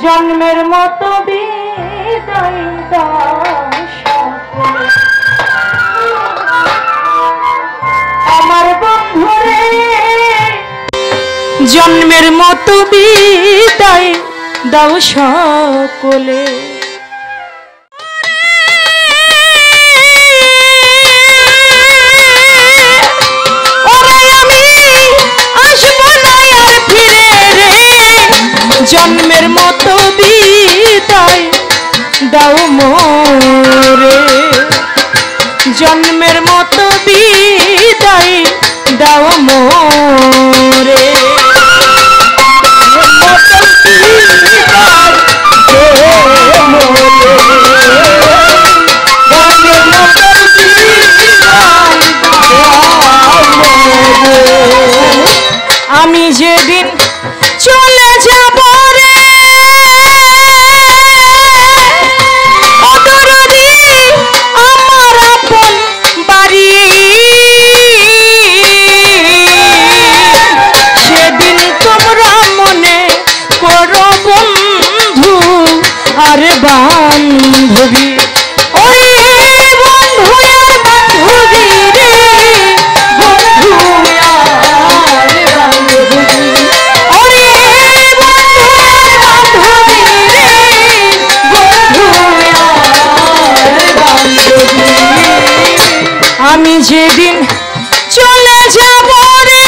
জন্মের মতো বিদায় দাও আমার বন্ধুরে, জন্মের মতো বিদায় দাও সকলে। জন্মের মতো বিদায় দাও মোরে, জন্মের মতো বিদায় দাও মোরে, আমি যেদিন চলে যাব রে অদরদি আমার আপন বাড়ি, সেদিন তোমরা মনে করো বন্ধু আর বান্ধবী, ওই বন্ধু আর বান্ধবী রে, বন্ধু আর বান্ধবী, আমি যেদিন চলে যাব রে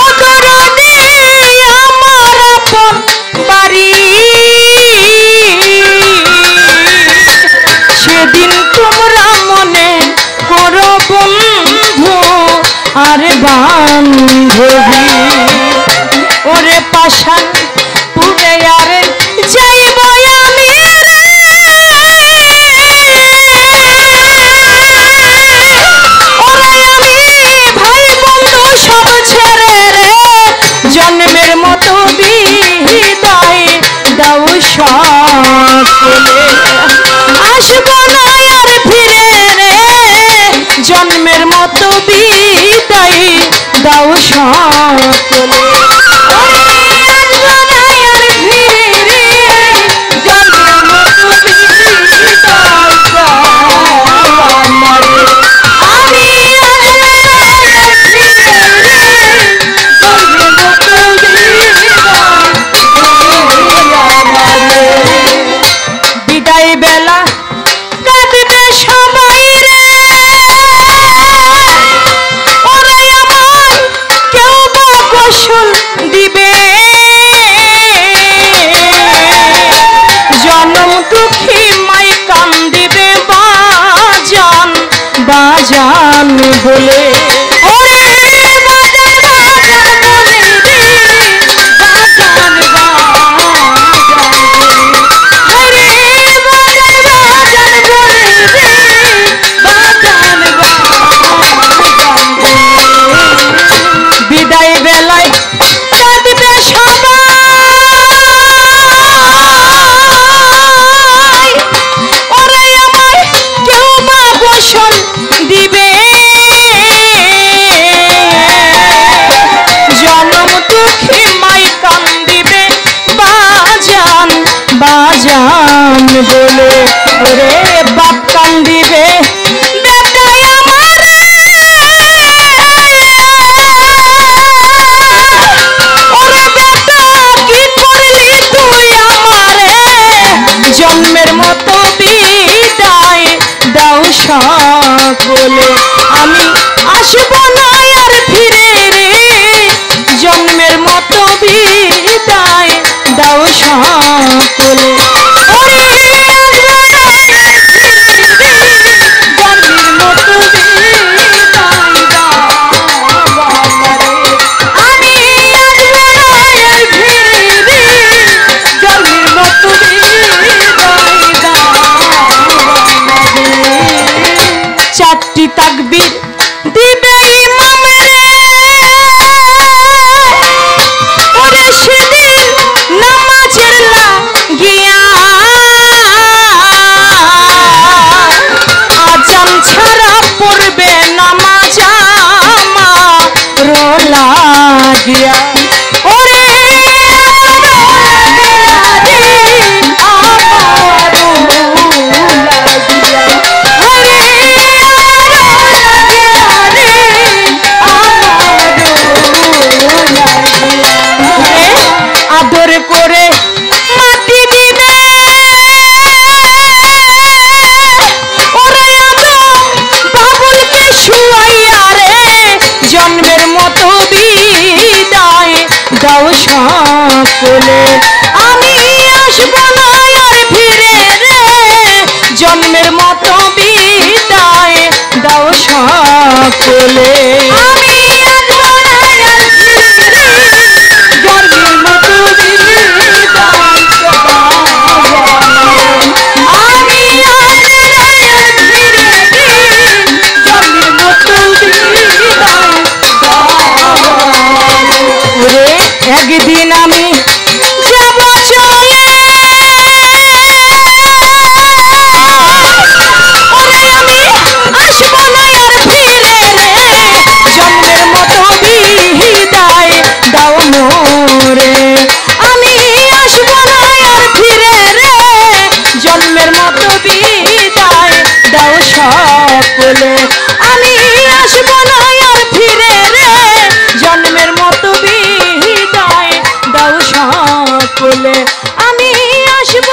অদরদি আমার আপন বাড়ি, সেদিন তোমরা মনে করো বন্ধু আর বান্ধবী, ওরে পাশান পুরে আর যাইব আমি জন্মের মতো বিদায় দাও সকলে, আসবো না আর ফিরে রে, জন্মের মতো বিদায় দাও সকলে, বাজান বলে, ওরে বাজান বাজান বলে রে, বাজান বাজান বলে, ওরে বাজান বাজান বলে রে, বাজান বাজান বলে, বিদায় বেলায় কাঁদবে সবাই, ওরে আমার কেউ বা গোসল দিবে, জনম দুঃখী মাই কান্দিবে, বাজান বাজান বলে, ওরে বাপ কান্দিবে বেটাই আমার, ওরে বেটা কি করলি তুই আমারে, জন্মের মতো বিদায় দাও সকলে, আমি আসবো না আর ফিরে রে, জন্মের মতো বিদায় দাও সকলে, ওরে আসবো না আর ফিরে রে, জন্মের মতো বিদায় দাও আমারে, আমি আসবো না আর ফিরে রে, জন্মের মতো বিদায় দাও। করে মাটি দিবে ওরে আদম বাবুলকে শুয়াইয়া রে জন্মের মতো বিদায় দাও সকলে আমি আসব না আর ফিরে রে জন্মের মতো বিদায় দাও সকলে আমি আসব না আর ফিরে জন্মের মতো বিদায় আমি আসব না আর ফিরে জন্মের মতো বিদায় ওরে একদিন আমি যাব চলে ওরে আমি আসব না আর ফিরে রে জন্মের মতো বিদায় দাও মোরে আমি আসব না আর ফিরে রে জন্মের মতো বিদায় দাও সকলে আমি আসব না আর ফিরে রে জন্মের মতো বিদায় দাও সকলে আমি আসব